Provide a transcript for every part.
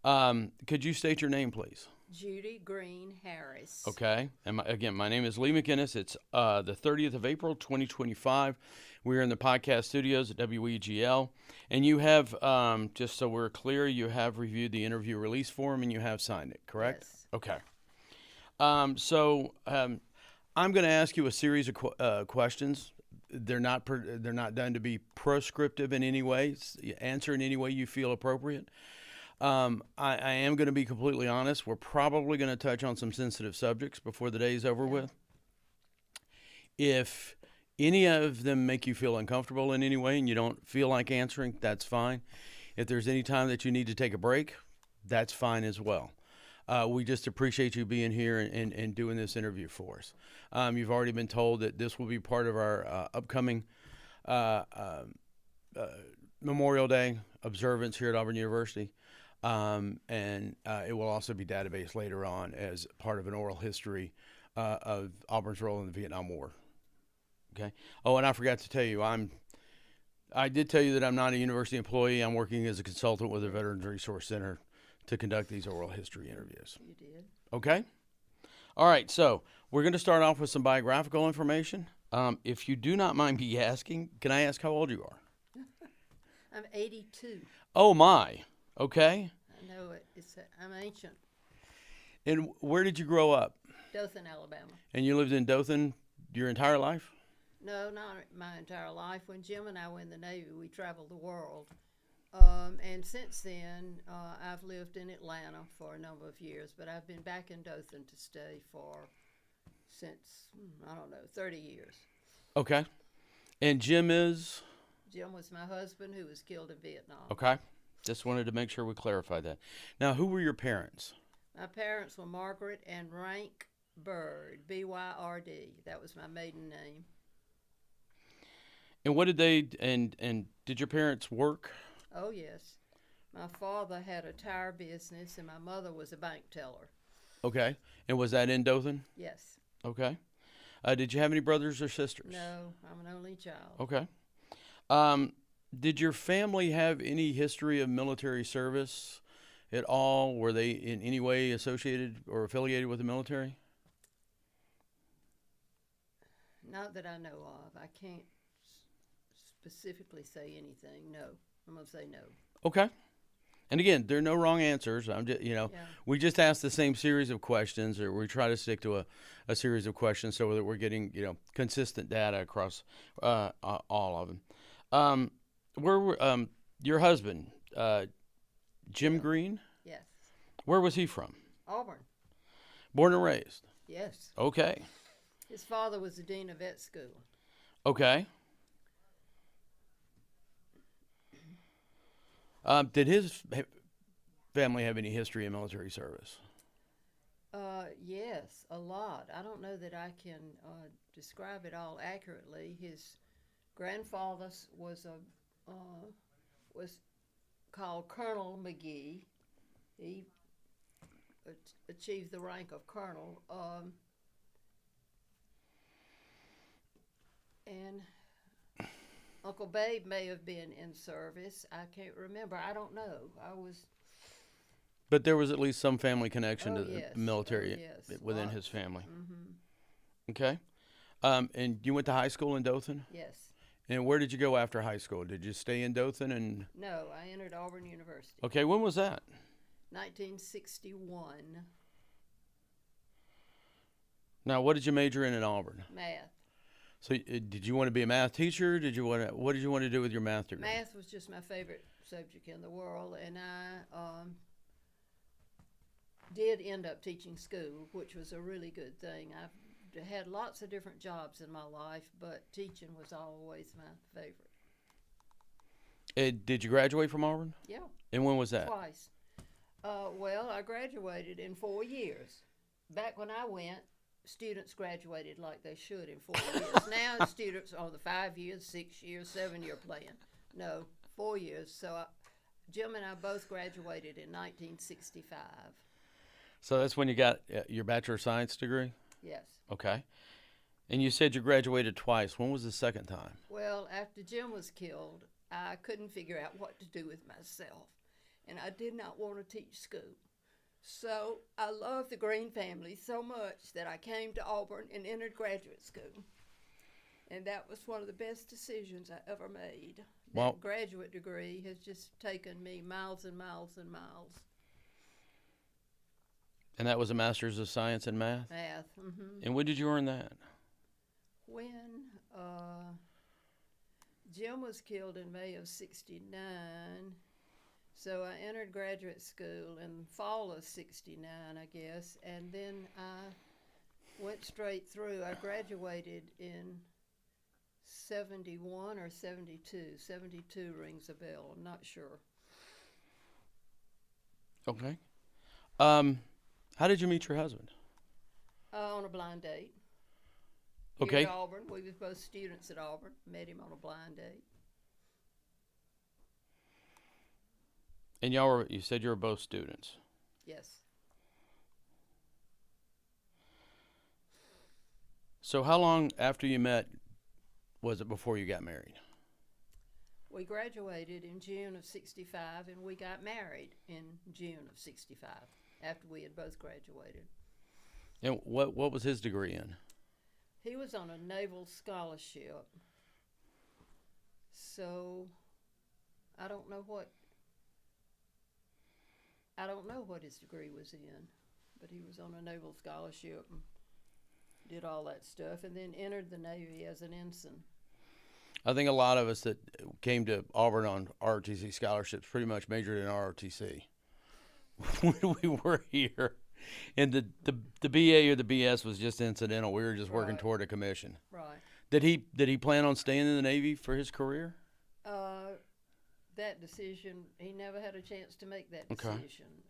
Could you state your name, please? Judy Greene Harris. Okay. And my name is Lee McInnes. It's the 30th of April, 2025. We're in the podcast studios at WEGL. And you have, just so we're clear, you have reviewed the interview release form and you have signed it, correct? Yes. Okay. I'm going to ask you a series of questions. They're not done to be prescriptive in any way. Answer in any way you feel appropriate. I am going to be completely honest. We're probably going to touch on some sensitive subjects before the day is over with. If any of them make you feel uncomfortable in any way and you don't feel like answering, that's fine. If there's any time that you need to take a break, that's fine as well. We just appreciate you being here and doing this interview for us. You've already been told that this will be part of our upcoming Memorial Day observance here at Auburn University. And it will also be databased later on as part of an oral history of Auburn's role in the Vietnam War. Okay. Oh, and I forgot to tell you, I did tell you that I'm not a university employee. I'm working as a consultant with the Veterans Resource Center to conduct these oral history interviews. You did. Okay. All right. So we're going to start off with some biographical information. If you do not mind me asking, can I ask how old you are? I'm 82. Oh, my. Okay. I know it. I'm ancient. And where did you grow up? Dothan, Alabama. And you lived in Dothan your entire life? No, not my entire life. When Jim and I were in the Navy, we traveled the world. And since then, I've lived in Atlanta for a number of years, but I've been back in Dothan to stay since, 30 years. Okay. And Jim is? Jim was my husband who was killed in Vietnam. Okay. Just wanted to make sure we clarify that. Now, who were your parents? My parents were Margaret and Rank Byrd, B-Y-R-D. That was my maiden name. And what did and did your parents work? Oh, yes. My father had a tire business, and my mother was a bank teller. Okay. And was that in Dothan? Yes. Okay. Did you have any brothers or sisters? No, I'm an only child. Okay. Did your family have any history of military service at all? Were they in any way associated or affiliated with the military? Not that I know of. I can't specifically say anything. No. I'm going to say no. Okay. And again, there are no wrong answers. I'm just, we just ask the same series of questions, or we try to stick to a series of questions so that we're getting, consistent data across all of them. Your husband, Jim Greene? Yes. Where was he from? Auburn. Born and raised? Yes. Okay. His father was the dean of vet school. Okay. Did his family have any history in military service? Yes, a lot. I don't know that I can describe it all accurately. His grandfather was called Colonel McGee. He achieved the rank of colonel. And Uncle Babe may have been in service. I can't remember. I don't know. But there was at least some family connection to the yes. military Yes. within Lots. his family. Mm-hmm. Okay. And you went to high school in Dothan? Yes. And where did you go after high school? Did you stay in Dothan? And No, I entered Auburn University. Okay, when was that? 1961. Now, what did you major in Auburn? Math. So, did you want to be a math teacher? What did you want to do with your math degree? Math was just my favorite subject in the world, and I did end up teaching school, which was a really good thing. I've had lots of different jobs in my life, but teaching was always my favorite. Did you graduate from Auburn? Yeah. And when was that? Twice. Well, I graduated in 4 years. Back when I went, students graduated like they should in 4 years. Now students are the 5 years, 6 years, 7-year plan. No, 4 years. So Jim and I both graduated in 1965. So that's when you got your Bachelor of Science degree? Yes. Okay. And you said you graduated twice. When was the second time? Well, after Jim was killed, I couldn't figure out what to do with myself. and I did not want to teach school. So I loved the Greene family so much that I came to Auburn and entered graduate school. And that was one of the best decisions I ever made. Well, That graduate degree has just taken me miles and miles and miles. and that was a Master's of Science in Math? Math. Mm-hmm. And when did you earn that? When Jim was killed in May of '69, so I entered graduate school in fall of '69, I guess, and then I went straight through. I graduated in 71 or 72. 72 rings a bell. I'm not sure. Okay. How did you meet your husband? On a blind date. Okay. Here at Auburn. We were both students at Auburn. Met him on a blind date. And you said you were both students. Yes. So how long after you met was it before you got married? We graduated in June of '65, and we got married in June of '65 after we had both graduated. And what was his degree in? He was on a naval scholarship, so I don't know what his degree was in, but he was on a naval scholarship and did all that stuff, and then entered the Navy as an ensign. I think a lot of us that came to Auburn on ROTC scholarships pretty much majored in ROTC when we were here. And the BA or the BS was just incidental. We were just working Right. toward a commission. Right. Did he plan on staying in the Navy for his career? That decision, he never had a chance to make that Okay. decision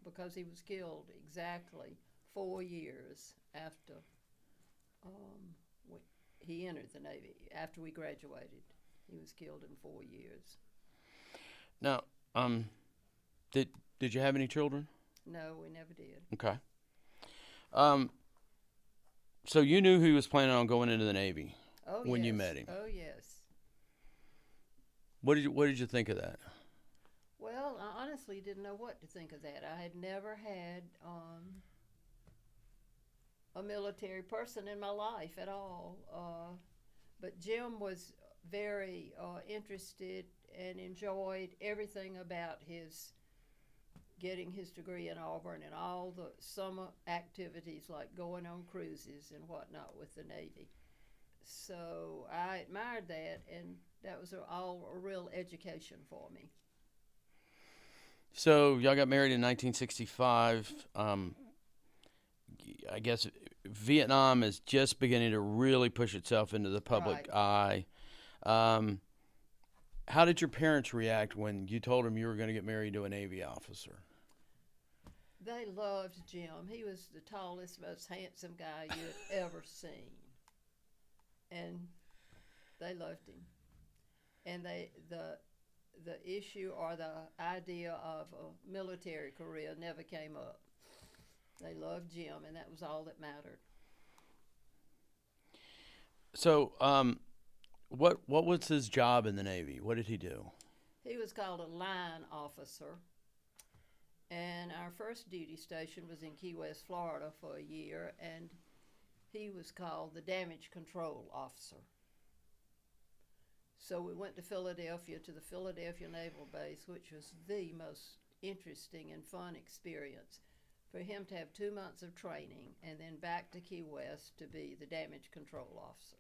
because he was killed exactly 4 years after he entered the Navy. After we graduated, he was killed in 4 years. Now, did you have any children? No, we never did. Okay. So you knew he was planning on going into the Navy Oh, when yes. you met him. Oh, yes. What did you think of that? Well, I honestly didn't know what to think of that. I had never had a military person in my life at all. But Jim was very interested and enjoyed everything about his getting his degree in Auburn and all the summer activities like going on cruises and whatnot with the Navy. So I admired that, and that was all a real education for me. So y'all got married in 1965. I guess Vietnam is just beginning to really push itself into the public eye. How did your parents react when you told them you were going to get married to a Navy officer? They loved Jim. He was the tallest, most handsome guy you had ever seen. And they loved him. And the issue or the idea of a military career never came up. They loved Jim, and that was all that mattered. So, what was his job in the Navy? What did he do? He was called a line officer. And our first duty station was in Key West, Florida for a year, and he was called the damage control officer. So we went to Philadelphia, to the Philadelphia Naval Base, which was the most interesting and fun experience. For him to have 2 months of training and then back to Key West to be the damage control officer.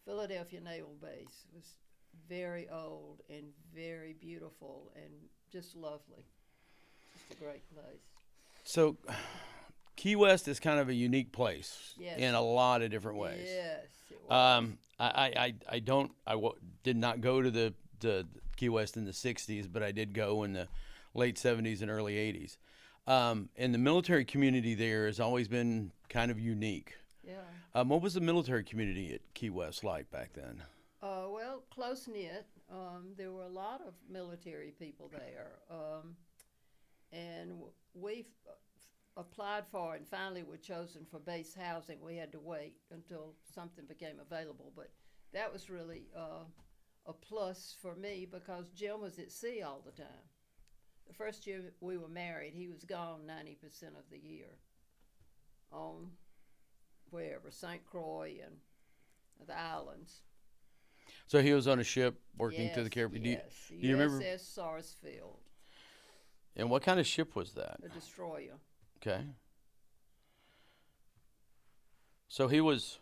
Philadelphia Naval Base was very old and very beautiful and just lovely. Just a great place. So, Key West is kind of a unique place Yes. in a lot of different ways. Yes, it was. I did not go to the Key West in the 60s, but I did go in the late 70s and early 80s. And the military community there has always been kind of unique. Yeah. What was the military community at Key West like back then? Well, close-knit. There were a lot of military people there. And we applied for and finally were chosen for base housing. We had to wait until something became available, but that was really a plus for me because Jim was at sea all the time. The first year we were married, he was gone 90% of the year on wherever, St. Croix and the islands. So he was on a ship working to the Caribbean. Yes, Do you remember? USS Sarsfield, And what kind of ship was that? a destroyer. Okay. So he was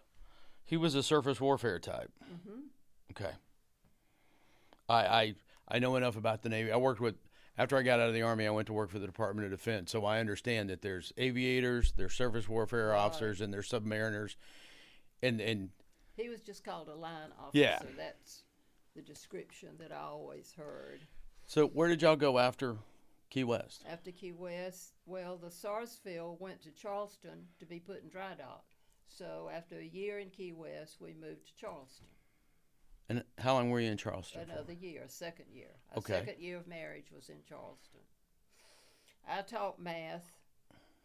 a surface warfare type. Mm-hmm. Okay. I know enough about the Navy. I worked with after I got out of the Army. I went to work for the Department of Defense, so I understand that there's aviators, there's surface warfare Right. officers, and there's submariners, and He was just called a line officer. Yeah. That's the description that I always heard. so where did y'all go after Key West? After Key West, well, the Sarsfield went to Charleston to be put in dry dock. So after a year in Key West, we moved to Charleston. And how long were you in Charleston for? Another year, second year. Our Okay. second year of marriage was in Charleston. I taught math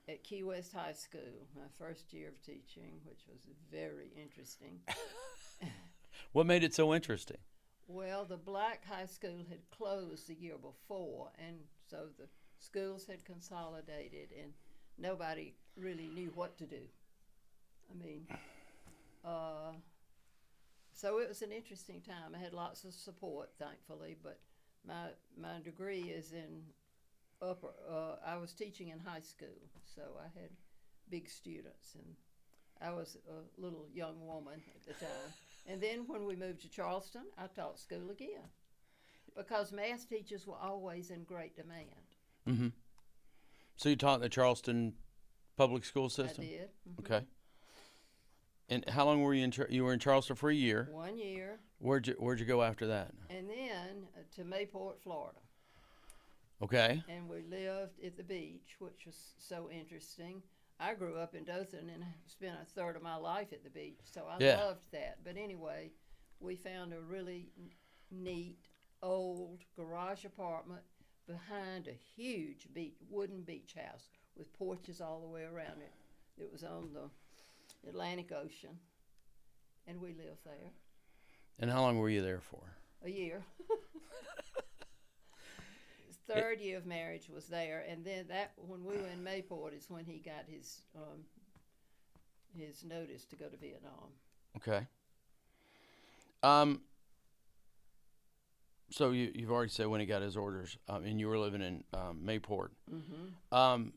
at Key West High School, my first year of teaching, which was very interesting. What made it so interesting? Well, the black high school had closed the year before, and so the schools had consolidated, and nobody really knew what to do. I mean, so it was an interesting time. I had lots of support, thankfully, but my degree is in upper. I was teaching in high school, so I had big students, and I was a little young woman at the time. And then when we moved to Charleston, I taught school again because math teachers were always in great demand. Mm-hmm. So you taught in the Charleston public school system? I did. Mhm. Okay. And how long were you in? You were in Charleston for a year. 1 year, Where'd you go after that? and then to Mayport, Florida. Okay. And we lived at the beach, which was so interesting. I grew up in Dothan and spent a third of my life at the beach, so I Yeah. loved that. But anyway, we found a really neat old garage apartment behind a huge wooden beach house with porches all the way around it. It was on the Atlantic Ocean, and we lived there And how long were you there for? a year. Third year of marriage was there, and then that when we were in Mayport is when he got his notice to go to Vietnam. Okay. So you've already said when he got his orders, and you were living in Mayport. Mm-hmm.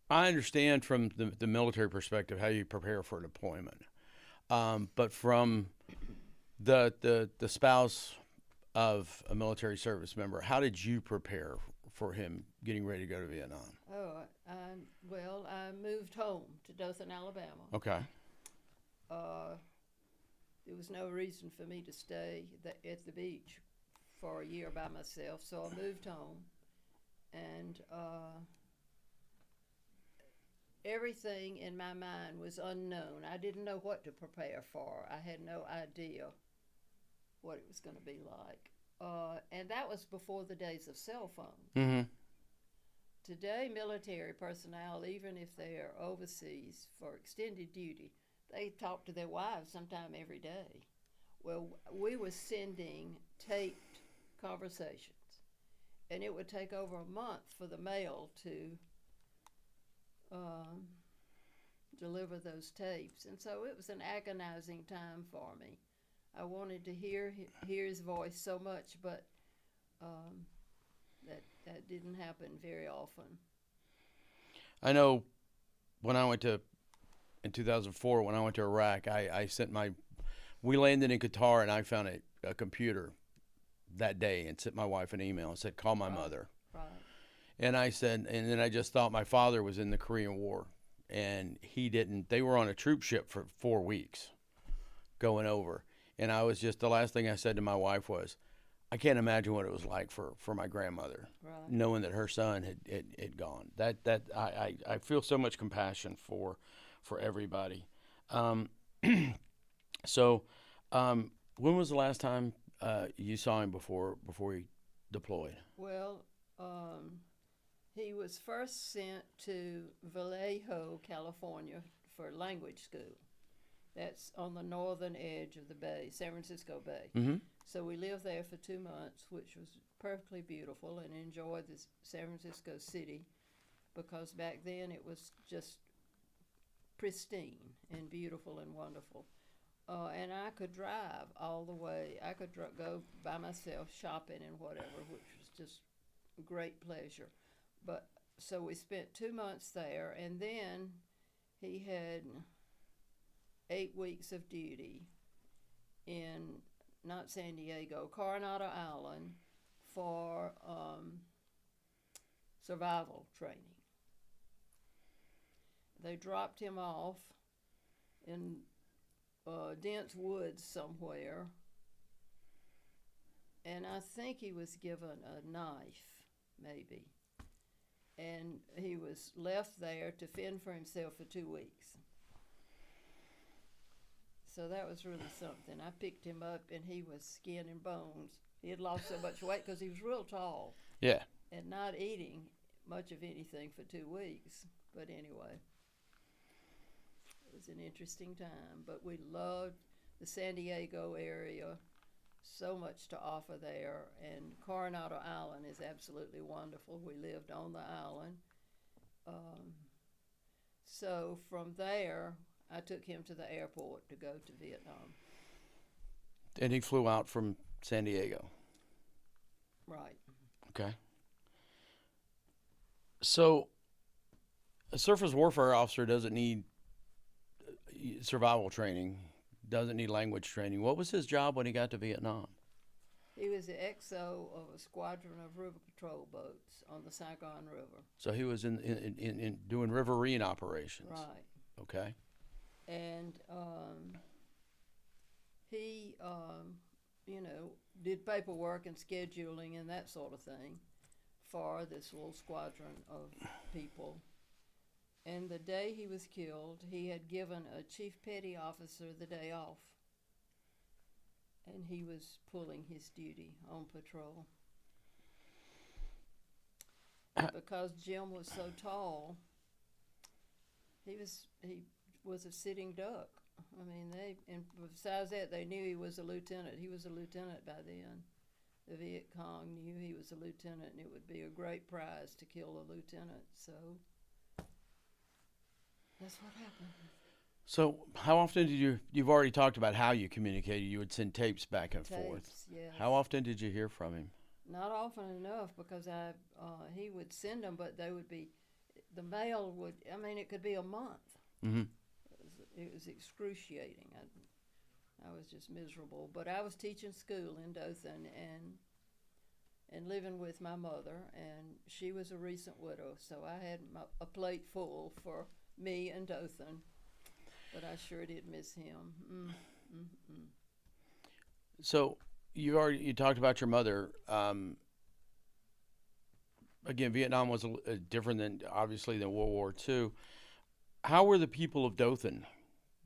I understand from the military perspective how you prepare for a deployment, but from the spouse of a military service member, how did you prepare for him getting ready to go to Vietnam? Oh, well, I moved home to Dothan, Alabama. Okay. There was no reason for me to stay at the beach for a year by myself, so I moved home, and everything in my mind was unknown. I didn't know what to prepare for. I had no idea what it was going to be like. And that was before the days of cell phones. Mm-hmm. Today, military personnel, even if they are overseas for extended duty, they talk to their wives sometime every day. Well, we were sending taped conversations, and it would take over a month for the mail to deliver those tapes. And so it was an agonizing time for me. I wanted to hear his voice so much, but that didn't happen very often. I know when I went in 2004, when I went to Iraq, we landed in Qatar, and I found a computer that day and sent my wife an email and said, call my mother. Right. And I said, and then I just thought my father was in the Korean War, and they were on a troop ship for 4 weeks going over. And the last thing I said to my wife was, I can't imagine what it was like for my grandmother, Right. knowing that her son had gone. I feel so much compassion for everybody. So, when was the last time you saw him before he deployed? Well, he was first sent to Vallejo, California for language school. That's on the northern edge of the bay, San Francisco Bay. Mm-hmm. So we lived there for 2 months, which was perfectly beautiful, and enjoyed the San Francisco city because back then it was just pristine and beautiful and wonderful. And I could drive all the way. I could go by myself shopping and whatever, which was just a great pleasure. But so we spent 2 months there, and then he had 8 weeks of duty in not San Diego, Coronado Island for survival training. They dropped him off in dense woods somewhere, and I think he was given a knife, maybe, and he was left there to fend for himself for 2 weeks. So that was really something. I picked him up, and he was skin and bones. He had lost so much weight because he was real tall. Yeah. And not eating much of anything for 2 weeks. But anyway, it was an interesting time. But we loved the San Diego area, so much to offer there. And Coronado Island is absolutely wonderful. We lived on the island. So from there, I took him to the airport to go to Vietnam. And he flew out from San Diego. Right. Okay. So a surface warfare officer doesn't need survival training, doesn't need language training. What was his job when he got to Vietnam? He was the XO of a squadron of river patrol boats on the Saigon River. So he was in doing riverine operations. Right. Okay. And he, did paperwork and scheduling and that sort of thing for this little squadron of people. And the day he was killed, he had given a chief petty officer the day off. And he was pulling his duty on patrol. Because Jim was so tall, he was a sitting duck. I mean, and besides that, they knew he was a lieutenant. He was a lieutenant by then. The Viet Cong knew he was a lieutenant, and it would be a great prize to kill a lieutenant. So that's what happened. So how often did you've already talked about how you communicated. You would send tapes back and forth. Yes. How often did you hear from him? Not often enough because he would send them, but they would be, the mail would, it could be a month. Mm-hmm. It was excruciating. I was just miserable. But I was teaching school in Dothan and living with my mother, and she was a recent widow, so I had a plate full for me and Dothan. But I sure did miss him. So you talked about your mother. Again, Vietnam was different than World War II. How were the people of Dothan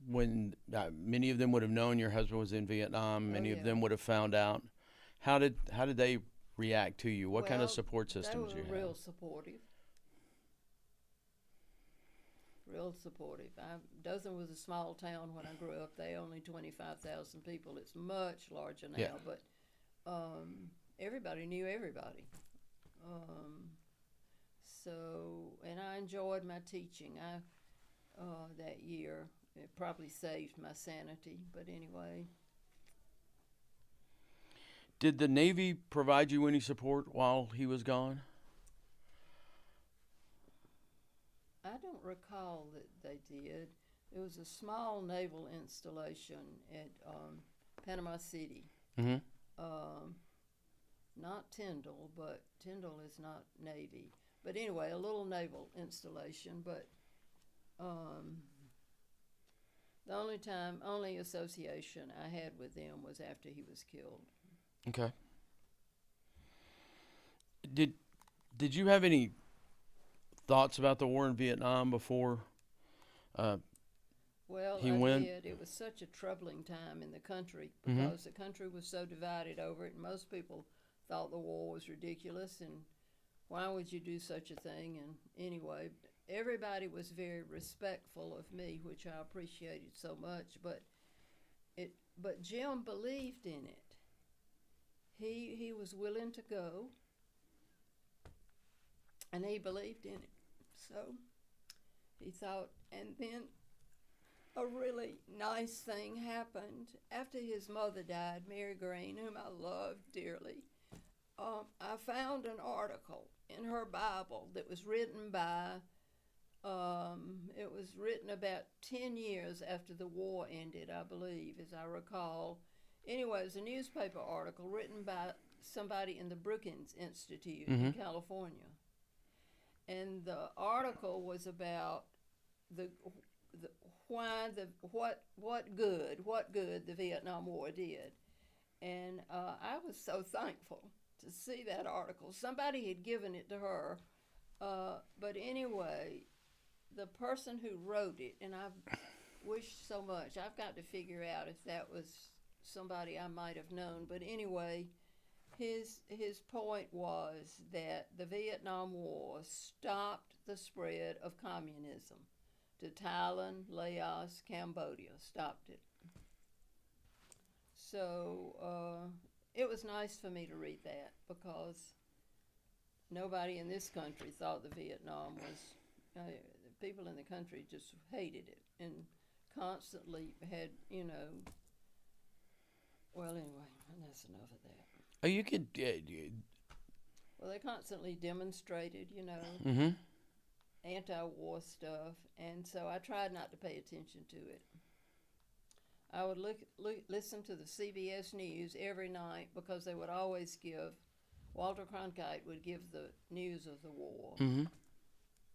when many of them would have known your husband was in Vietnam? Many of them would have found out. How did they react to you? What kind of support systems they you were had? real supportive. Real supportive. Dothan was a small town when I grew up. They only 25,000 people. It's much larger now, Yeah. but everybody knew everybody. And I enjoyed my teaching. That year, it probably saved my sanity. But anyway. Did the Navy provide you any support while he was gone? I don't recall that they did. It was a small naval installation at Panama City. Mm-hmm. Not Tyndall, but Tyndall is not Navy. But anyway, a little naval installation. But the only association I had with them was after he was killed. Okay. Did you have any thoughts about the war in Vietnam before he went? Did. It was such a troubling time in the country because the country was so divided over it, and most people thought the war was ridiculous, and why would you do such a thing? And anyway, everybody was very respectful of me, which I appreciated so much. But Jim believed in it. He was willing to go, and he believed in it. So he thought, and then a really nice thing happened. After his mother died, Mary Greene, whom I loved dearly, I found an article in her Bible that was written by, it was written about 10 years after the war ended, I believe, as I recall. Anyway, it was a newspaper article written by somebody in the Brookings Institute in California. And the article was about what good the Vietnam War did. And I was so thankful to see that article. Somebody had given it to her. But anyway, the person who wrote it, and I wished so much, I've got to figure out if that was somebody I might have known. But anyway, his point was that the Vietnam War stopped the spread of communism to Thailand, Laos, Cambodia, stopped it. So it was nice for me to read that, because nobody in this country thought the Vietnam was, the people in the country just hated it and constantly had, well, anyway, that's enough of that. Oh, you could. Well, they constantly demonstrated, anti-war stuff, and so I tried not to pay attention to it. I would listen to the CBS News every night, because they would always give, Walter Cronkite would give the news of the war. Mm-hmm.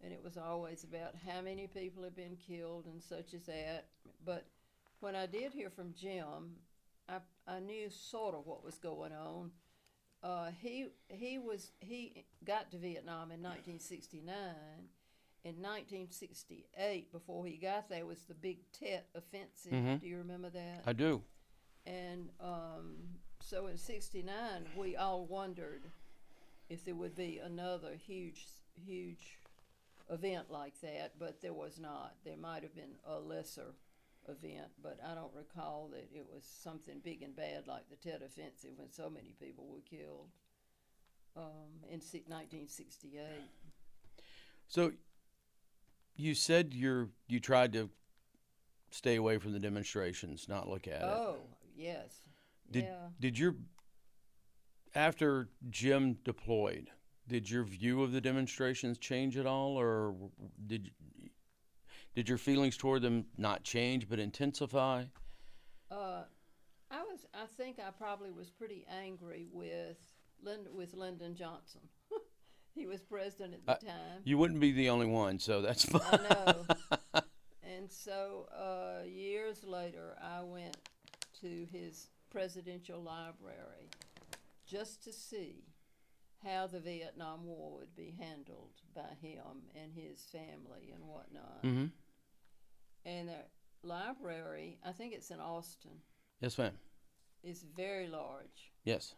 And it was always about how many people had been killed and such as that. But when I did hear from Jim, I knew sort of what was going on. He got to Vietnam in 1969. In 1968, before he got there, was the Big Tet Offensive. Mm-hmm. Do you remember that? I do. And so in '69, we all wondered if there would be another huge event like that, but there was not. There might have been a lesser event, but I don't recall that it was something big and bad like the Tet Offensive, when so many people were killed in 1968. So you said you tried to stay away from the demonstrations, not look at it. Oh, yes. Did your, after Jim deployed, did your view of the demonstrations change at all, or did your feelings toward them not change but intensify? I think I probably was pretty angry with Lyndon Johnson. He was president at the time. You wouldn't be the only one, so that's fine. I know. And so years later, I went to his presidential library just to see how the Vietnam War would be handled by him and his family and whatnot. Mm-hmm. And the library, I think it's in Austin, Yes, ma'am. is very large. Yes.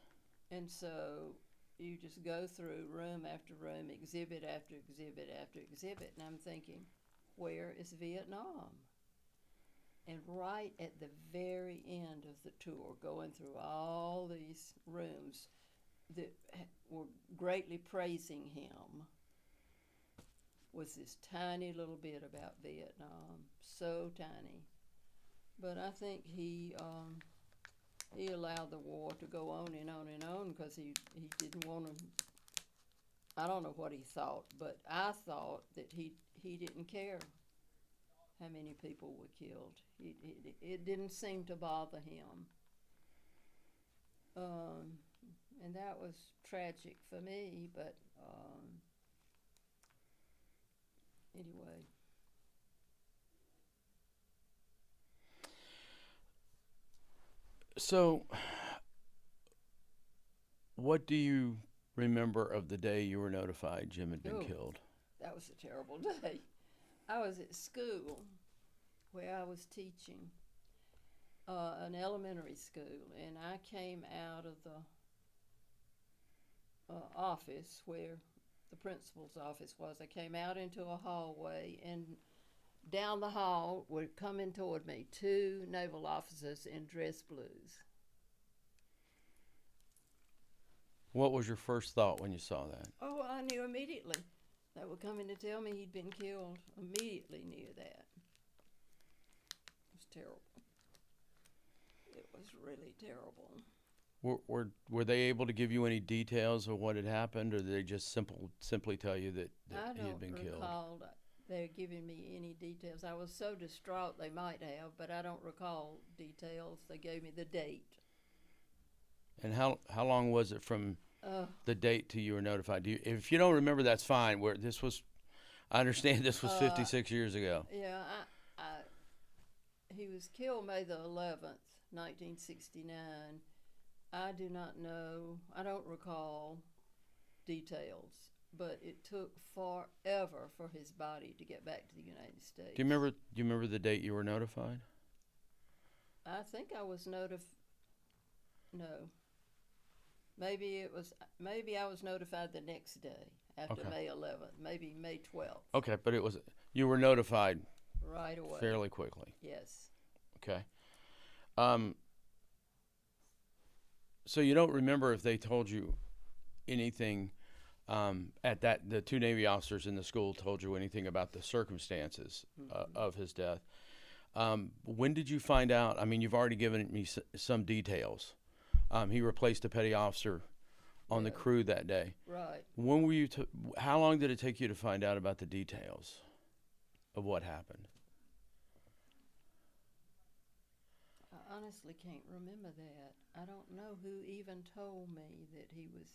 And so you just go through room after room, exhibit after exhibit after exhibit, and I'm thinking, where is Vietnam? And right at the very end of the tour, going through all these rooms that were greatly praising him, was this tiny little bit about Vietnam, so tiny. But I think he allowed the war to go on and on and on, because he didn't want to. I don't know what he thought, but I thought that he didn't care how many people were killed. It didn't seem to bother him. And that was tragic for me, but anyway. So, what do you remember of the day you were notified Jim had been killed? That was a terrible day. I was at school where I was teaching, an elementary school, and I came out of the office where the principal's office was. I came out into a hallway, and down the hall were coming toward me two naval officers in dress blues. What was your first thought when you saw that? Oh, I knew immediately. They were coming to tell me he'd been killed. Immediately knew that. It was terrible. It was really terrible. Were they able to give you any details of what had happened, or did they just simply tell you that he had been killed? I don't recall they're giving me any details. I was so distraught they might have, but I don't recall details. They gave me the date. And how long was it from the date till you were notified? If you don't remember, that's fine. I understand this was 56 years ago. Yeah, he was killed May the 11th, 1969. I do not know. I don't recall details, but it took forever for his body to get back to the United States. Do you remember the date you were notified? I think I was notified. No. Maybe I was notified the next day after May 11th, maybe May 12th. Okay, but you were notified right away, fairly quickly. Yes. Okay. So you don't remember if they told you anything the two Navy officers in the school told you anything about the circumstances of his death. When did you find out? I mean, you've already given me some details. He replaced a petty officer on the crew that day. Right. When were you? How long did it take you to find out about the details of what happened? I honestly can't remember that. I don't know who even told me that he was.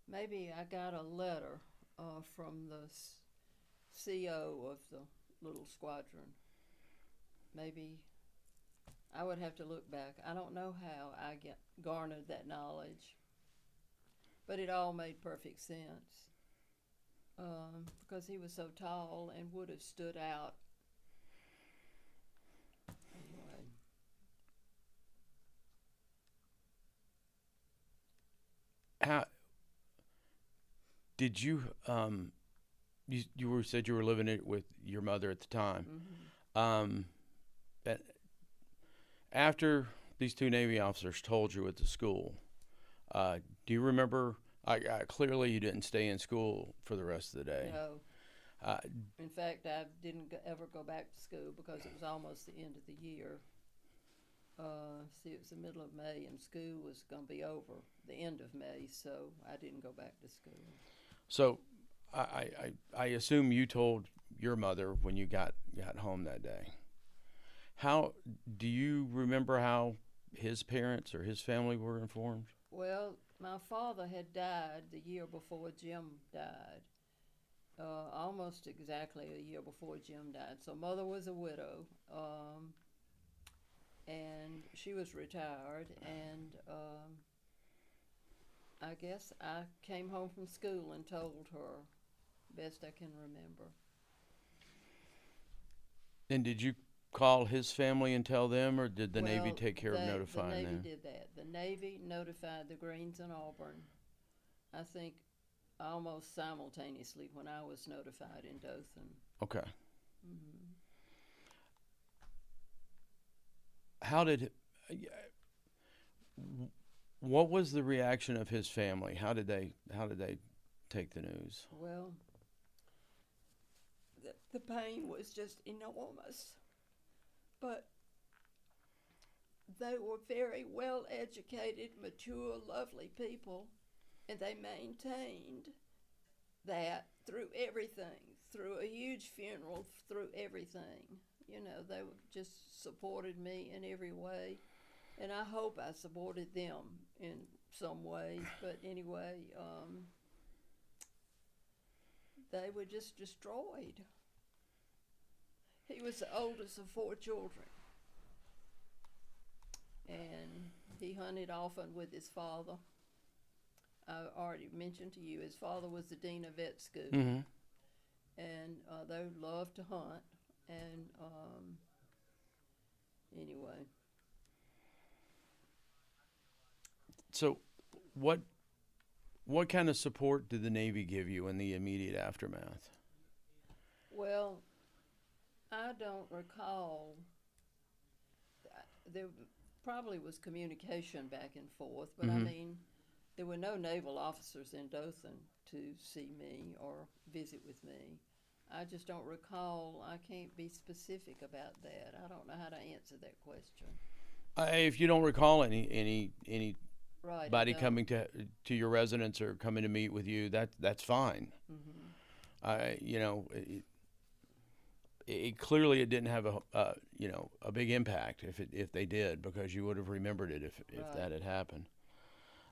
Maybe I got a letter from the CO of the little squadron. Maybe I would have to look back. I don't know how I garnered that knowledge, but it all made perfect sense because he was so tall and would have stood out. Anyway. How did you said you were living it with your mother at the time. Mm-hmm. After these two Navy officers told you at the school, do you remember? Clearly, you didn't stay in school for the rest of the day. No. In fact, I didn't ever go back to school because it was almost the end of the year. See, it was the middle of May, and school was going to be over the end of May, so I didn't go back to school. So, I assume you told your mother when you got home that day. How do you remember how his parents or his family were informed? Well, my father had died the year before Jim died, almost exactly a year before Jim died. So mother was a widow, and she was retired, and I guess I came home from school and told her, best I can remember. And did you call his family and tell them, or did the Navy take care of notifying them? The Navy did that. The Navy notified the Greenes in Auburn, I think, almost simultaneously when I was notified in Dothan. Okay. Mm-hmm. What was the reaction of his family? How did they take the news? Well, the pain was just enormous, but they were very well educated, mature, lovely people, and they maintained that through everything, through a huge funeral, through everything. You know, they just supported me in every way, and I hope I supported them in some ways. But anyway, they were just destroyed. He was the oldest of 4 children, and he hunted often with his father. I already mentioned to you, his father was the dean of vet school, Mm-hmm. and they loved to hunt. And anyway. So, what What kind of support did the Navy give you in the immediate aftermath? Well, I don't recall. There probably was communication back and forth, but I Mm-hmm. mean, there were no naval officers in Dothan to see me or visit with me. I just don't recall. I can't be specific about that. I don't know how to answer that question. If you don't recall Right, I anybody don't. coming to your residence or coming to meet with you, that's fine. Hmm. You know, clearly it didn't have a big impact if they did, because you would have remembered it if Right. that had happened.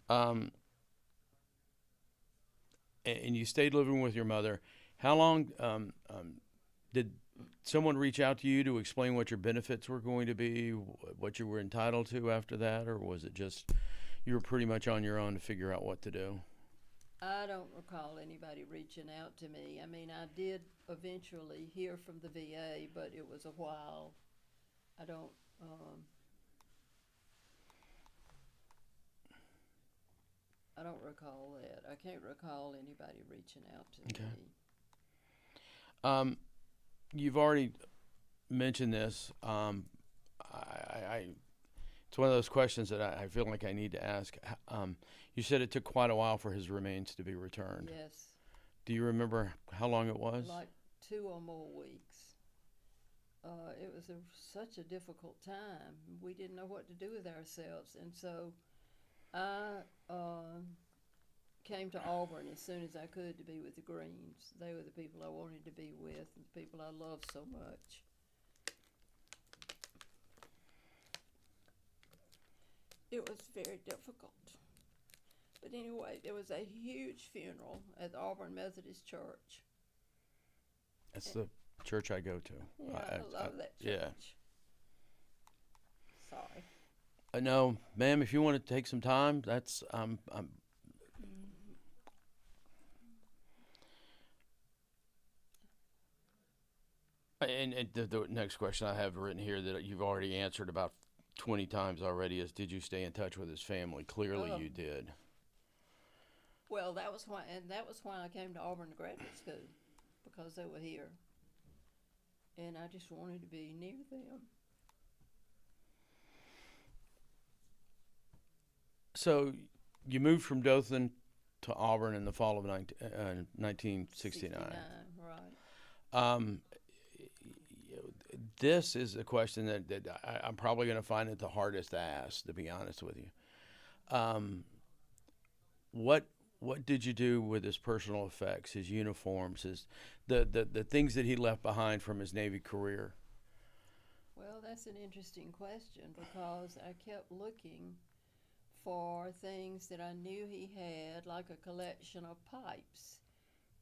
Um, and you stayed living with your mother. How long did someone reach out to you to explain what your benefits were going to be, what you were entitled to after that, or was it just you were pretty much on your own to figure out what to do? I don't recall anybody reaching out to me. I mean, I did eventually hear from the VA, but it was a while. I don't. Um, I don't recall that. I can't recall anybody reaching out to Okay. me. Um, you've already mentioned this. I it's one of those questions that I feel like I need to ask. You said it took quite a while for his remains to be returned. Yes, Do you remember how long it was? like 2 or more weeks. It was such a difficult time. We didn't know what to do with ourselves, and so I came to Auburn as soon as I could to be with the Greens. They were the people I wanted to be with, and the people I loved so much. It was very difficult. But anyway, there was a huge funeral at the Auburn Methodist Church. That's And, the church I go to. yeah, I love that Yeah. church. Sorry. No, ma'am. If you want to take some time, that's and the next question I have written here that you've already answered about 20 times already is, did you stay in touch with his family? Clearly, Oh, you did. well, that was why I came to Auburn Graduate School because they were here, and I just wanted to be near them. So you moved from Dothan to Auburn in the fall of 1969. 69, right? Um, this is a question that I'm probably going to find it the hardest to ask, to be honest with you. Um, what what did you do with his personal effects, his uniforms, the things that he left behind from his Navy career? Well, that's an interesting question because I kept looking for things that I knew he had, like a collection of pipes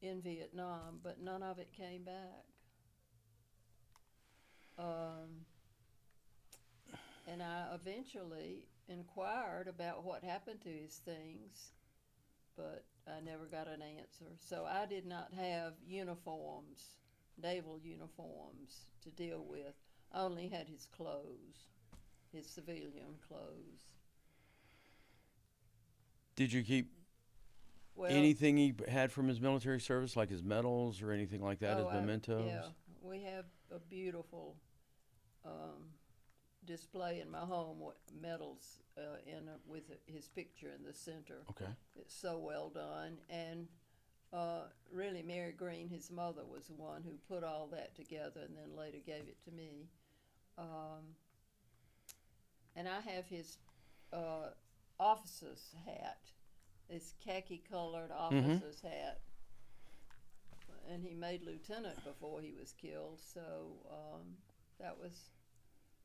in Vietnam, but none of it came back. Um, and I eventually inquired about what happened to his things, but I never got an answer. So I did not have uniforms, naval uniforms, to deal with. I only had his clothes, his civilian clothes. Did you keep Well, anything he had from his military service, like his medals or anything like that, oh, as yeah, mementos? we have a beautiful um, display in my home with medals with his picture in the center. Okay. It's so well done, and really, Mary Greene, his mother, was the one who put all that together, and then later gave it to me. Um, and I have his uh, officer's hat, this khaki-colored Mm-hmm. officer's hat, and he made lieutenant before he was killed, so that was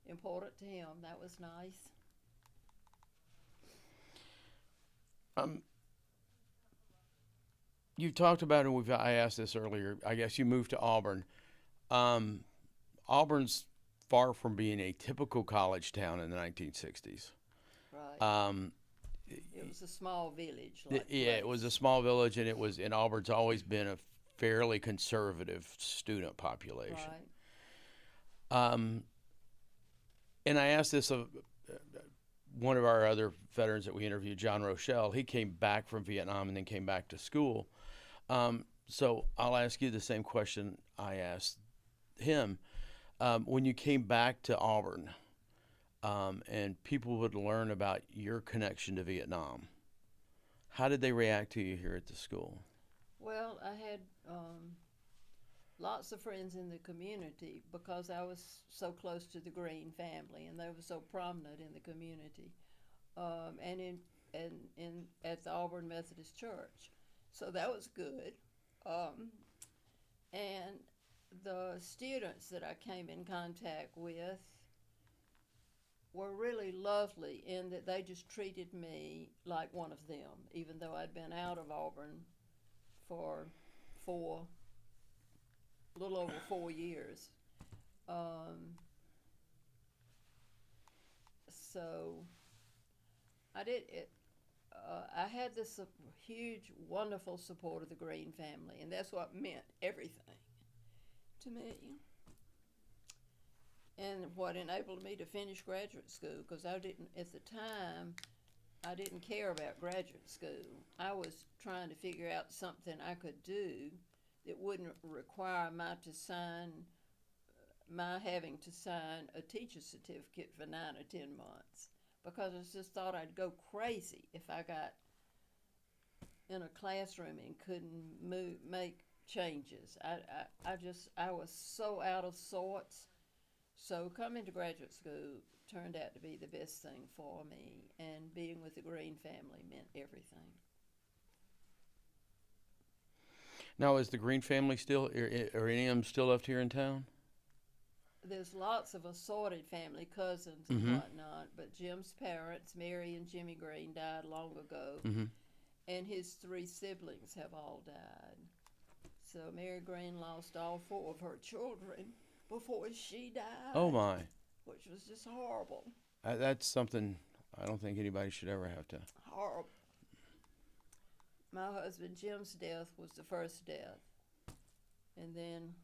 important to him. That was nice. Um, you talked about, and I asked this earlier. I guess you moved to Auburn. Um, Auburn's far from being a typical college town in the 1960s. Right. Um, It was a small village like yeah, it was a Grace. small village, and and Auburn's always been a fairly conservative student population. Right. Um, and I asked this of one of our other veterans that we interviewed, John Rochelle, he came back from Vietnam and then came back to school. So I'll ask you the same question I asked him. When you came back to Auburn, and people would learn about your connection to Vietnam, how did they react to you here at the school? Well, I had lots of friends in the community because I was so close to the Greene family, and they were so prominent in the community, and in at the Auburn Methodist Church. So that was good. Um, and the students that I came in contact with were really lovely in that they just treated me like one of them, even though I'd been out of Auburn for four, a little over 4 years. Um, so I did it. I had this huge, wonderful support of the Greene family, and that's what meant everything to me, and what enabled me to finish graduate school. Because I didn't, at the time, I didn't care about graduate school. I was trying to figure out something I could do that wouldn't require my having to sign a teacher certificate for 9 or 10 months, because I just thought I'd go crazy if I got in a classroom and couldn't make changes. I was so out of sorts. So coming to graduate school turned out to be the best thing for me, and being with the Greene family meant everything. Now, is the Green family still, or any of them still left here in town? There's lots of assorted family, cousins and Mm-hmm. whatnot, but Jim's parents, Mary and Jimmy Greene, died long ago, Mm-hmm. and his 3 siblings have all died. So Mary Greene lost all 4 of her children before she Oh died, my, which was just horrible. that's something I don't think anybody should ever have to. Horrible. My husband Jim's death was the first death, and then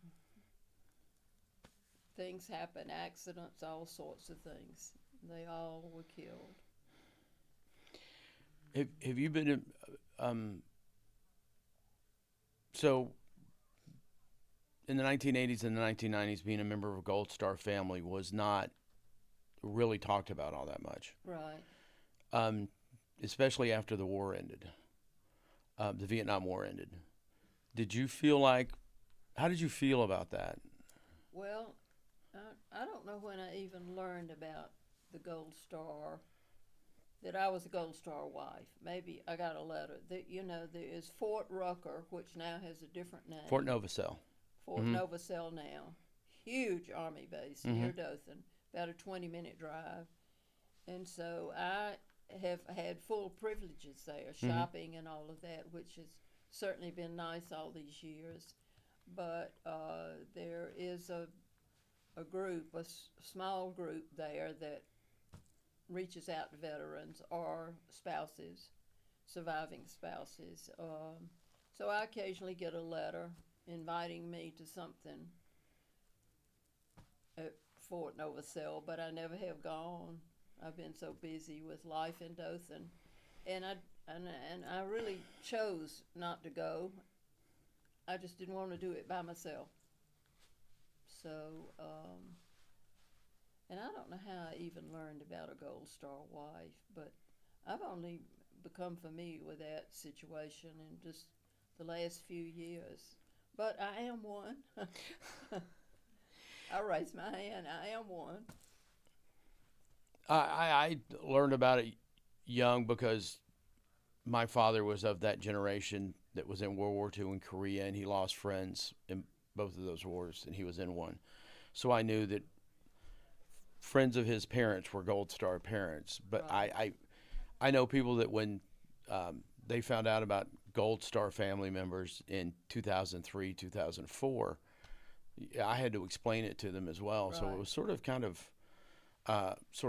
things happen, accidents, all sorts of things. They all were killed. Have you been, um, so in the 1980s and the 1990s, being a member of a Gold Star family was not really talked about all that much, Right. um, especially after the war ended, the Vietnam War ended. Did you feel like, how did you feel about that? Well, I don't know when I even learned about the Gold Star, that I was a Gold Star wife. Maybe I got a letter. There is Fort Rucker, which now has a different name. Fort Novacell. Fort Mm-hmm. Novacell now. Huge Army base Mm-hmm. near Dothan, about a 20-minute drive. And so I have had full privileges there, Mm-hmm. shopping and all of that, which has certainly been nice all these years. But there is a group, small group there that reaches out to veterans or spouses, surviving spouses. So I occasionally get a letter inviting me to something at Fort Novacell, but I never have gone. I've been so busy with life in Dothan, and I really chose not to go. I just didn't want to do it by myself. So, and I don't know how I even learned about a Gold Star wife, but I've only become familiar with that situation in just the last few years. But I am one. I raise my hand. I am one. I learned about it young because my father was of that generation that was in World War II in Korea, and he lost friends in both of those wars, and he was in one. So I knew that friends of his parents were Gold Star parents. But Right. I know people that when they found out about Gold Star family members in 2003, 2004, I had to explain it to them as well. So it Right. was sort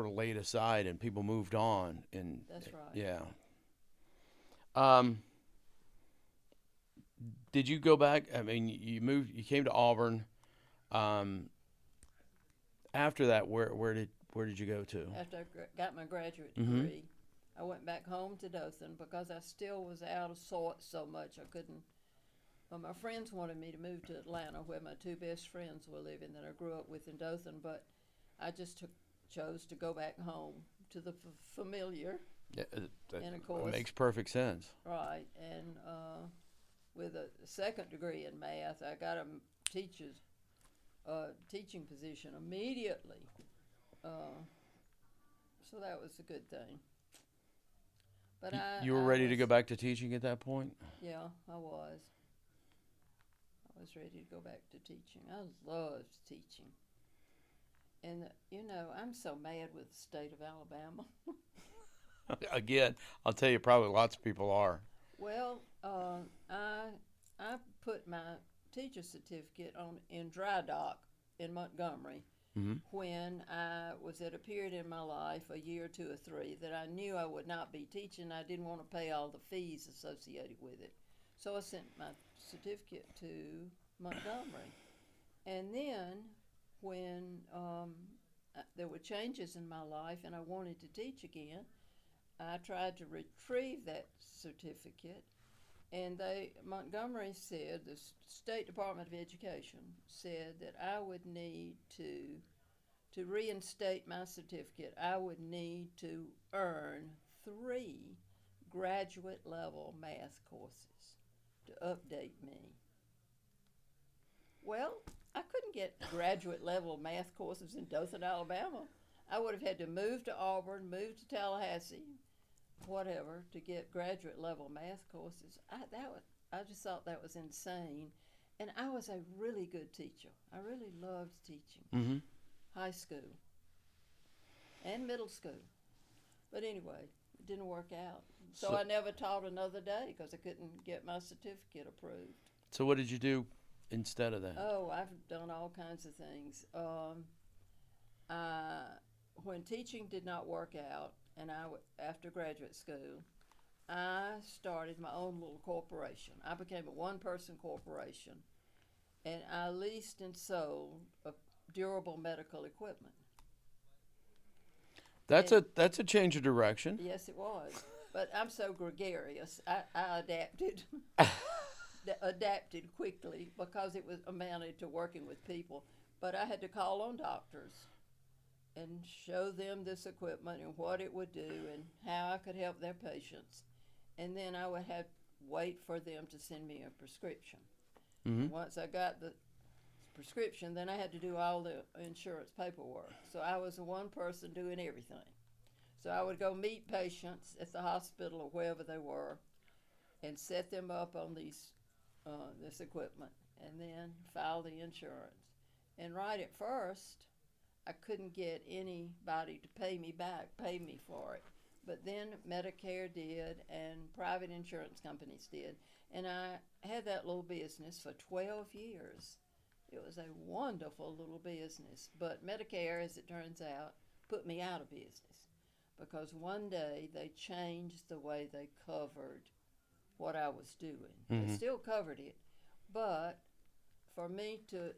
of laid aside, and people moved on. And That's right. yeah. Um, did you go back? I mean, you came to Auburn. Um, After that, Where did you go to? After I got my graduate Mm-hmm. degree, I went back home to Dothan because I still was out of sorts so much I couldn't. Well, my friends wanted me to move to Atlanta, where my two best friends were living that I grew up with in Dothan, but I just chose to go back home to the familiar. Yeah, And of that course, makes perfect sense. right, and with a second degree in math, I got a teaching position immediately. Uh, so that was a good thing. But You were I ready to was, go back to teaching at that point? yeah, I was. I was ready to go back to teaching. I loved teaching. And, I'm so mad with the state of Alabama. Again, I'll tell you, probably lots of people are. Well, I put my teacher certificate on in dry dock in Montgomery Mm-hmm. when I was at a period in my life, a year, 2 or 3, that I knew I would not be teaching. I didn't want to pay all the fees associated with it. So I sent my certificate to Montgomery. And then when there were changes in my life and I wanted to teach again, I tried to retrieve that certificate. And Montgomery said, the State Department of Education said that I would need to reinstate my certificate, I would need to earn 3 graduate level math courses to update me. Well, I couldn't get graduate level math courses in Dothan, Alabama. I would have had to move to Auburn, move to Tallahassee, whatever, to get graduate level math courses. I just thought that was insane. And I was a really good teacher. I really loved teaching. Mm-hmm. High school and middle school. But anyway, it didn't work out. So I never taught another day because I couldn't get my certificate approved. So what did you do instead of that? Oh, I've done all kinds of things. When teaching did not work out, and after graduate school, I started my own little corporation. I became a one-person corporation, and I leased and sold durable medical equipment. That's a change of direction. Yes, it was. But I'm so gregarious. I adapted, adapted quickly because it was amounted to working with people. But I had to call on doctors and show them this equipment and what it would do and how I could help their patients. And then I would have wait for them to send me a prescription. Mm-hmm. Once I got the prescription, then I had to do all the insurance paperwork. So I was the one person doing everything. So I would go meet patients at the hospital or wherever they were and set them up on this equipment and then file the insurance. And right at first, I couldn't get anybody to pay me for it. But then Medicare did and private insurance companies did. And I had that little business for 12 years. It was a wonderful little business. But Medicare, as it turns out, put me out of business because one day they changed the way they covered what I was doing. Mm-hmm. They still covered it, but for me to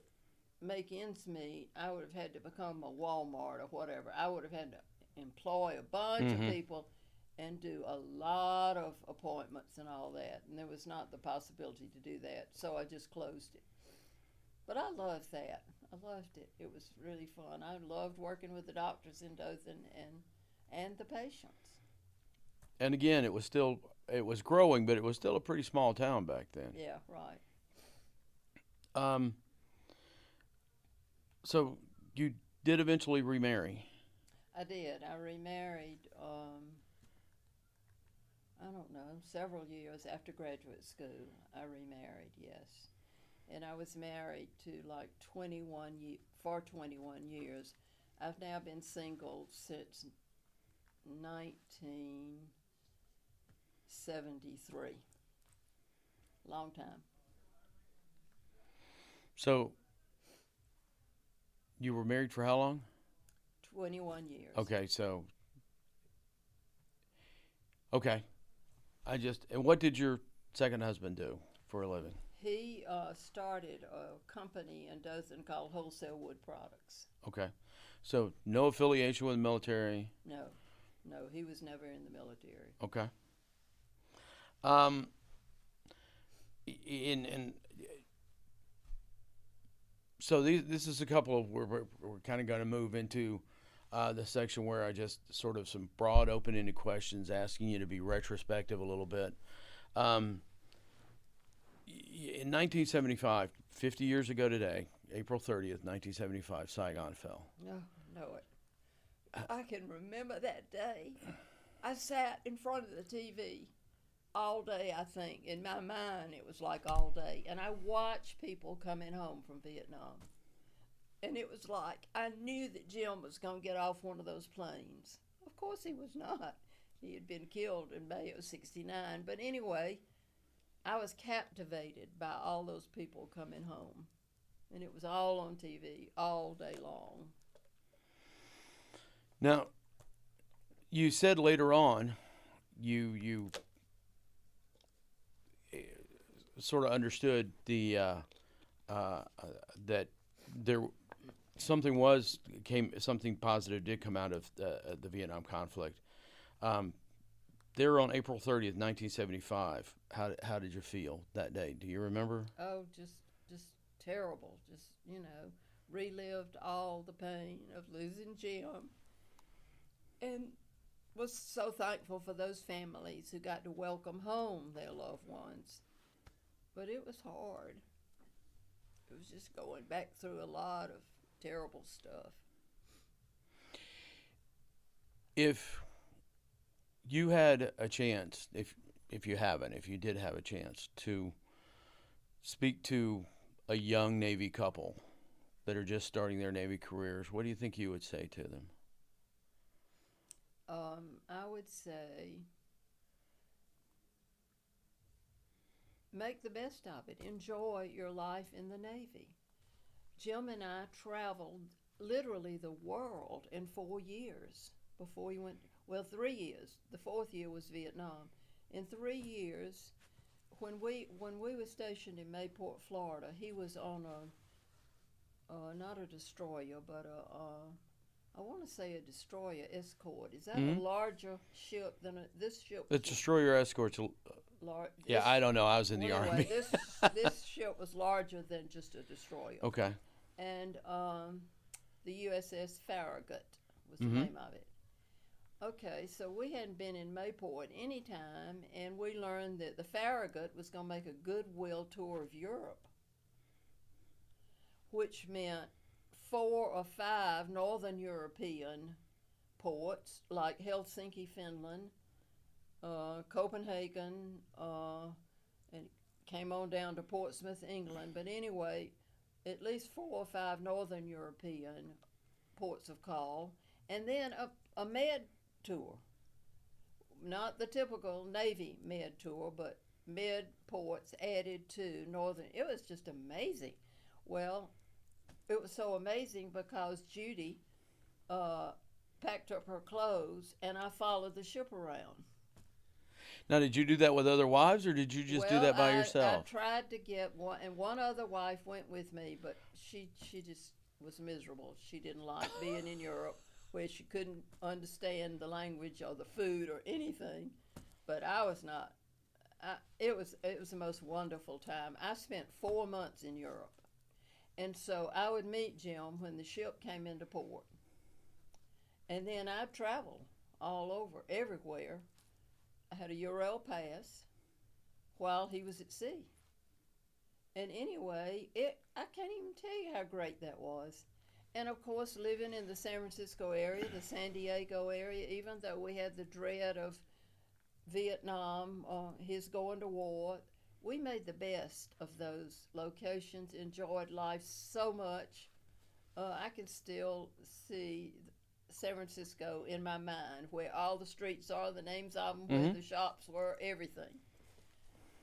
make ends meet, I would have had to become a Walmart or whatever. I would have had to employ a bunch Mm-hmm. of people and do a lot of appointments and all that. And there was not the possibility to do that, so I just closed it. But I loved that. I loved it. It was really fun. I loved working with the doctors in Dothan and the patients. And again, it was growing, but it was still a pretty small town back then. Yeah, right. Um, so you did eventually remarry. I did. I remarried, I don't know, several years after graduate school. I remarried, yes. And I was married to like 21 years. I've now been single since 1973. Long time. So you were married for how long? 21 years. Okay, and what did your second husband do for a living? He started a company in Dothan called Wholesale Wood Products. Okay. So no affiliation with the military. No, no, he was never in the military. Okay. Um, in so this is a couple of we're kind of going to move into the section where I just sort of some broad open-ended questions asking you to be retrospective a little bit. Um, in 1975, 50 years ago today, April 30th, 1975, Saigon fell. No, know it. I can remember that day. I sat in front of the TV all day, I think. In my mind, it was like all day. And I watched people coming home from Vietnam. And it was like I knew that Jim was going to get off one of those planes. Of course, he was not. He had been killed in May of '69. But anyway, I was captivated by all those people coming home. And it was all on TV all day long. Now, you said later on, you sort of understood that there something positive did come out of the Vietnam conflict. There on April 30th, 1975. How did you feel that day? Do you remember? Oh, just terrible. Just, relived all the pain of losing Jim. And was so thankful for those families who got to welcome home their loved ones. But it was hard. It was just going back through a lot of terrible stuff. If you had a chance, if you did have a chance to speak to a young Navy couple that are just starting their Navy careers, what do you think you would say to them? I would say make the best of it. Enjoy your life in the Navy. Jim and I traveled literally the world in 4 years before he went. Well, 3 years. The fourth year was Vietnam. In 3 years, when we were stationed in Mayport, Florida, he was on not a destroyer, but I want to say a destroyer escort. Is that a larger ship than this ship? The destroyer escorts. Yeah, I don't know. I was in the anyway, Army. this ship was larger than just a destroyer. Okay. And the USS Farragut was the name of it. Okay, so we hadn't been in Mayport any time, and we learned that the Farragut was going to make a goodwill tour of Europe, which meant 4 or 5 northern European ports like Helsinki, Finland, Copenhagen, and came on down to Portsmouth, England. But anyway, at least 4 or 5 northern European ports of call, and then a med tour. Not the typical Navy med tour, but med ports added to northern. It was just amazing. Well, it was so amazing because Judy packed up her clothes and I followed the ship around. Now, did you do that with other wives, or did you just do that by yourself? I tried to get one, and one other wife went with me, but she just was miserable. She didn't like being in Europe, where she couldn't understand the language or the food or anything. But I was not. It was the most wonderful time. I spent 4 months in Europe, and so I would meet Jim when the ship came into port, and then I'd travel all over, everywhere. I had a Euro pass while he was at sea. And anyway, I can't even tell you how great that was. And of course, living in the San Francisco area, the San Diego area, even though we had the dread of Vietnam, his going to war, we made the best of those locations, enjoyed life so much. I can still see San Francisco in my mind, where all the streets are, the names of them, where the shops were, everything.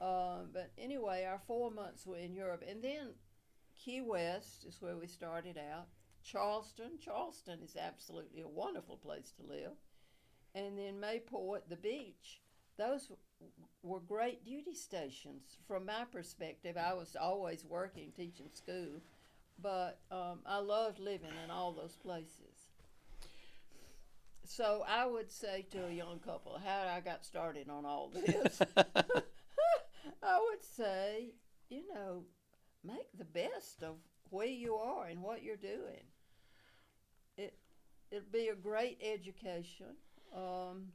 But anyway, our 4 months were in Europe. And then Key West is where we started out. Charleston is absolutely a wonderful place to live. And then Mayport, the beach. Those were great duty stations. From my perspective, I was always working, teaching school. But I loved living in all those places. So I would say to a young couple, how I got started on all this, I would say, you know, make the best of where you are and what you're doing. It it'll be a great education. Um,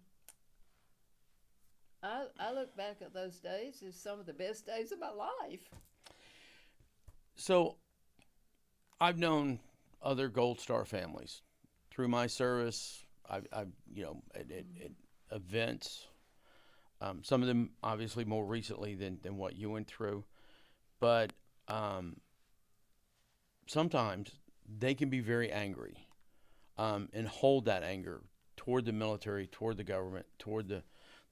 I look back at those days as some of the best days of my life. So I've known other Gold Star families through my service. I've at events. Some of them obviously more recently than what you went through, but um, sometimes they can be very angry and hold that anger toward the military, toward the government, toward the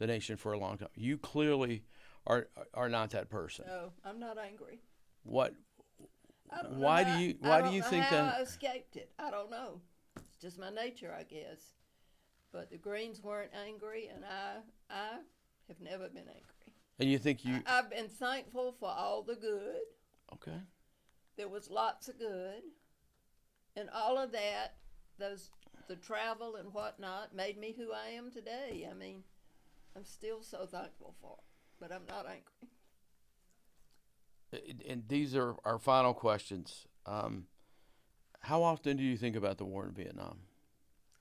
nation for a long time. You clearly are not that person. No, I'm not angry. What? I don't know Why do how you I why do don't you know think how that? I escaped it. I don't know. It's just my nature, I guess. But the Greens weren't angry, and I have never been angry. And you think you I've been thankful for all the good. okay? There was lots of good, and all of that, those the travel and whatnot, made me who I am today. I mean, I'm still so thankful for it, but I'm not angry. And these are our final questions. How often do you think about the war in Vietnam?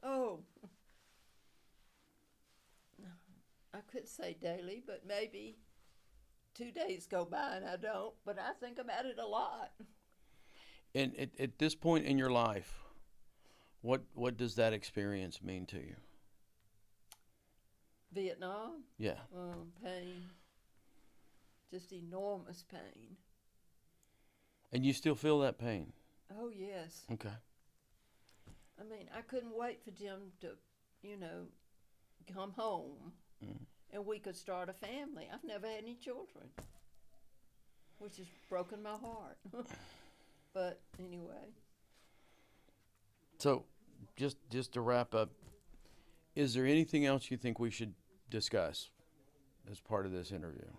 Oh, I could say daily, but maybe 2 days go by and I don't. But I think about it a lot. And at this point in your life, what does that experience mean to you? Vietnam, Yeah. pain, just enormous pain. And you still feel that pain? Oh yes. Okay. I mean, I couldn't wait for Jim to, you know, come home Mm. and we could start a family. I've never had any children, which has broken my heart. But anyway, So, just to wrap up, is there anything else you think we should discuss as part of this interview?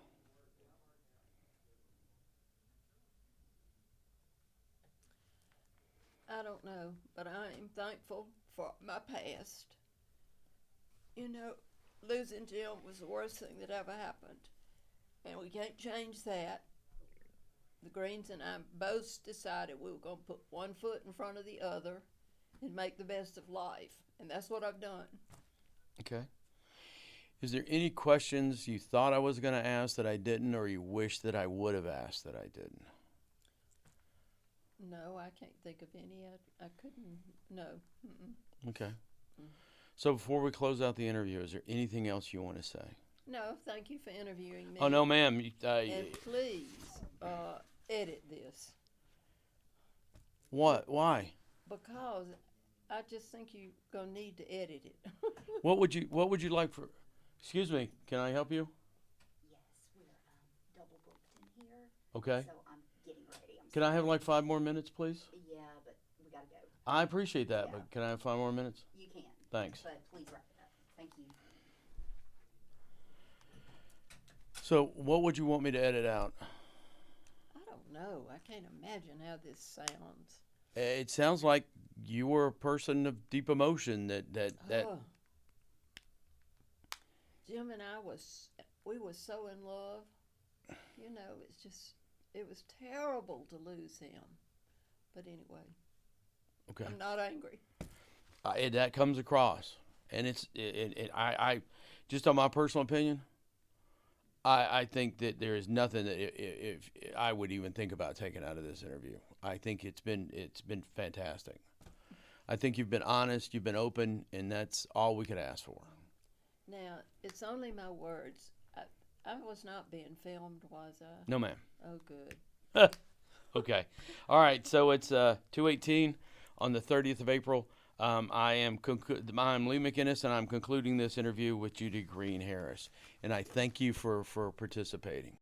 I don't know, but I am thankful for my past. You know, losing Jim was the worst thing that ever happened, and we can't change that. The Greens and I both decided we were going to put one foot in front of the other and make the best of life, and that's what I've done. Okay. Is there any questions you thought I was going to ask that I didn't, or you wish that I would have asked that I didn't? No, I can't think of any. I couldn't. No. Mm-mm. Okay. Mm. So before we close out the interview, is there anything else you want to say? No, thank you for interviewing me. Oh no, ma'am. And please edit this What? Why? because I just think you're gonna need to edit it. What would you like for? Excuse me. Can I help you? Yes, we're double booked in here, Okay. so I'm getting ready. I'm Can I have sorry. like 5 more minutes, please? Yeah, but we gotta go. I appreciate that, Yeah. but can I have 5 more minutes? You can. Thanks. But please wrap it up. Thank you. So, what would you want me to edit out? I don't know. I can't imagine how this sounds. It sounds like you were a person of deep emotion. That Oh. Jim and we were so in love. You know, it was terrible to lose him. But anyway, okay. I'm not angry. That comes across, and I just on my personal opinion, I think that there is nothing that if I would even think about taking out of this interview. I think it's been fantastic. I think you've been honest, you've been open, and that's all we could ask for. Now, it's only my words. I was not being filmed, was I? No, ma'am. Oh, good. Okay. All right. So it's 2:18 on the 30th of April. I'm Lee McInnes, and I'm concluding this interview with Judy Greene Harris. And I thank you for participating.